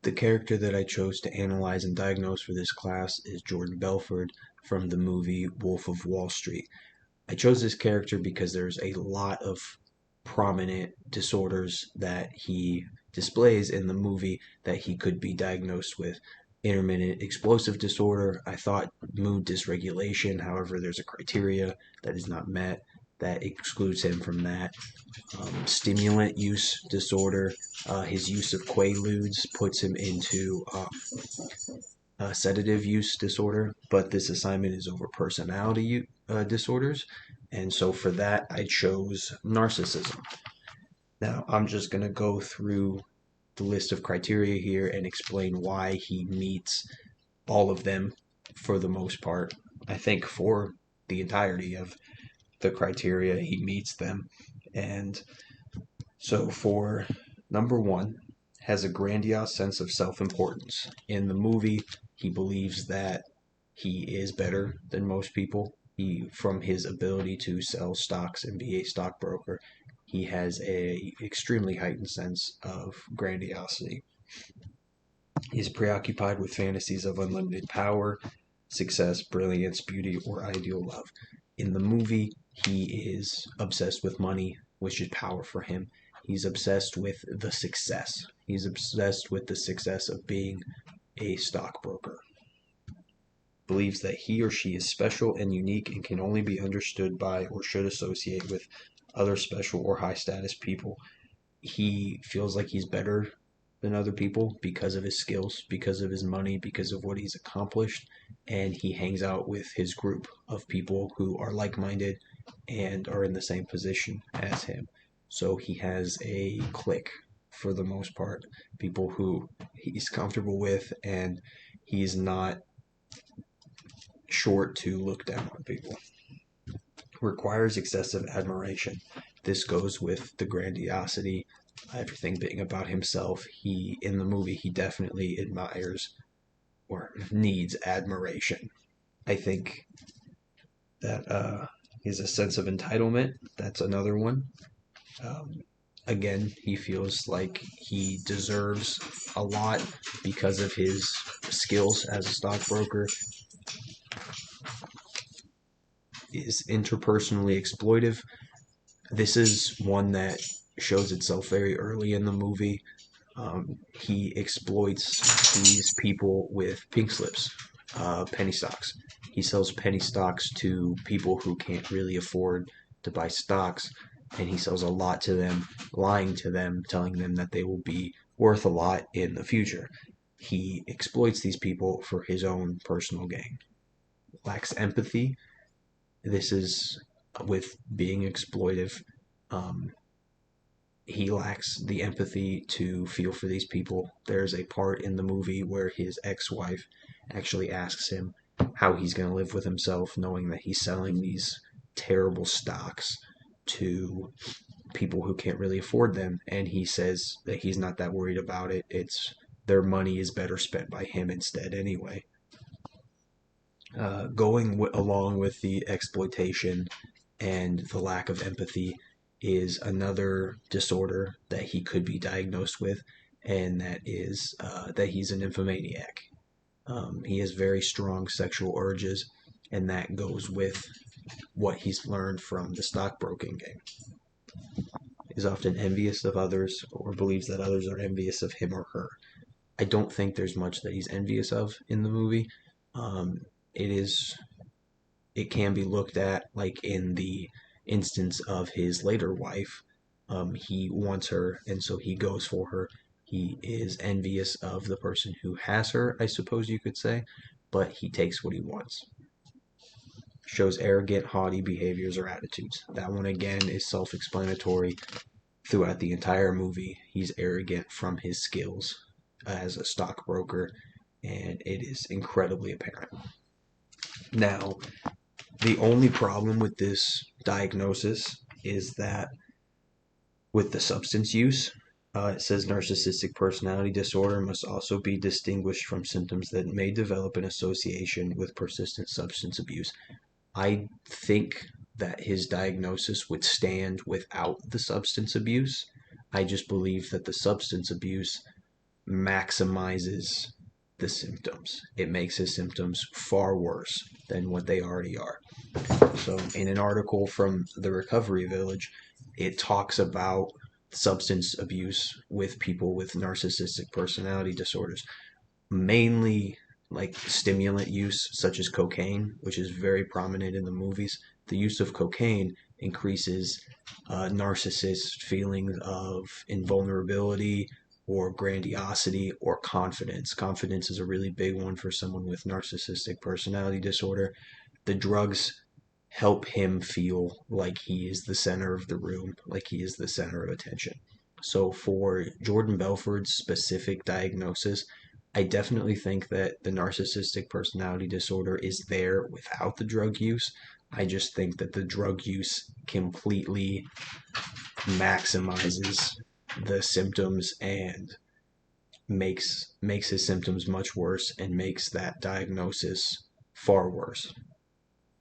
The character that I chose to analyze and diagnose for this class is Jordan Belford from the movie Wolf of Wall Street. I chose this character because there's a lot of prominent disorders that he displays in the movie that he could be diagnosed with. Intermittent explosive disorder, I thought mood dysregulation, however, there's a criteria that is not met that excludes him from that. Stimulant use disorder, his use of quaaludes puts him into sedative use disorder, but this assignment is over personality disorders, and so for that I chose narcissism. Now I'm just going to go through the list of criteria here and explain why he meets all of them for the most part. I think for the entirety of the criteria he meets them. And so for number one, has a grandiose sense of self-importance. In the movie, he believes that he is better than most people. From his ability to sell stocks and be a stockbroker, he has a extremely heightened sense of grandiosity. He's preoccupied with fantasies of unlimited power, success, brilliance, beauty, or ideal love. In the movie, he is obsessed with money, which is power for him. He's obsessed with the success. He's obsessed with the success of being a stockbroker. Believes that he or she is special and unique and can only be understood by or should associate with other special or high status people. He feels like he's better than other people because of his skills, because of his money, because of what he's accomplished, and he hangs out with his group of people who are like-minded and are in the same position as him. So he has a clique for the most part, people who he's comfortable with, and he's not short to look down on people. Requires excessive admiration. This goes with the grandiosity, everything being about himself. In the movie, he definitely admires or needs admiration. I think that he has a sense of entitlement. That's another one. Again, he feels like he deserves a lot because of his skills as a stockbroker. Is interpersonally exploitive. This is one that shows itself very early in the movie. He exploits these people with pink slips, penny stocks. He sells penny stocks to people who can't really afford to buy stocks, and he sells a lot to them, lying to them, telling them that they will be worth a lot in the future. He exploits these people for his own personal gain. Lacks empathy. This is with being exploitive. He lacks the empathy to feel for these people. There's a part in the movie where his ex-wife actually asks him how he's going to live with himself, knowing that he's selling these terrible stocks to people who can't really afford them, and he says that he's not that worried about it. It's their money is better spent by him instead anyway. Going along with the exploitation and the lack of empathy is another disorder that he could be diagnosed with, and that is that he's a nymphomaniac. He has very strong sexual urges, and that goes with what he's learned from the stockbroking game. He's often envious of others or believes that others are envious of him or her. I don't think there's much that he's envious of in the movie. It can be looked at like in the instance of his later wife. He wants her, and so he goes for her. He is envious of the person who has her, I suppose you could say, but he takes what he wants. Shows arrogant, haughty behaviors or attitudes. That one again is self-explanatory. Throughout the entire movie, he's arrogant from his skills as a stockbroker, and it is incredibly apparent. Now, the only problem with this diagnosis is that with the substance use, it says narcissistic personality disorder must also be distinguished from symptoms that may develop in association with persistent substance abuse. I think that his diagnosis would stand without the substance abuse. I just believe that the substance abuse maximizes the symptoms. It makes his symptoms far worse than what they already are. So, in an article from the Recovery Village, it talks about substance abuse with people with narcissistic personality disorders, mainly like stimulant use, such as cocaine, which is very prominent in the movies. The use of cocaine increases narcissist feelings of invulnerability or grandiosity or confidence. Confidence is a really big one for someone with narcissistic personality disorder. The drugs help him feel like he is the center of the room, like he is the center of attention. So for Jordan Belford's specific diagnosis, I definitely think that the narcissistic personality disorder is there without the drug use. I just think that the drug use completely maximizes the symptoms and makes his symptoms much worse and makes that diagnosis far worse.